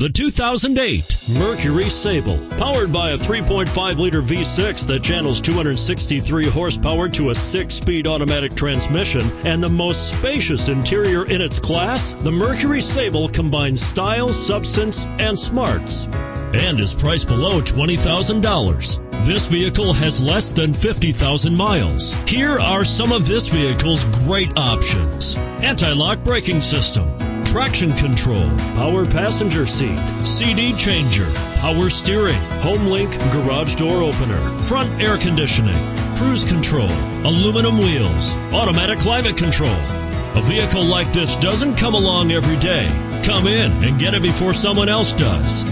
The 2008 Mercury Sable, powered by a 3.5-liter V6 that channels 263 horsepower to a 6-speed automatic transmission, and the most spacious interior in its class, the Mercury Sable combines style, substance, and smarts, and is priced below $20,000. This vehicle has less than 50,000 miles. Here are some of this vehicle's great options: anti-lock braking system, traction control, power passenger seat, CD changer, power steering, HomeLink garage door opener, front air conditioning, cruise control, aluminum wheels, automatic climate control. A vehicle like this doesn't come along every day. Come in and get it before someone else does.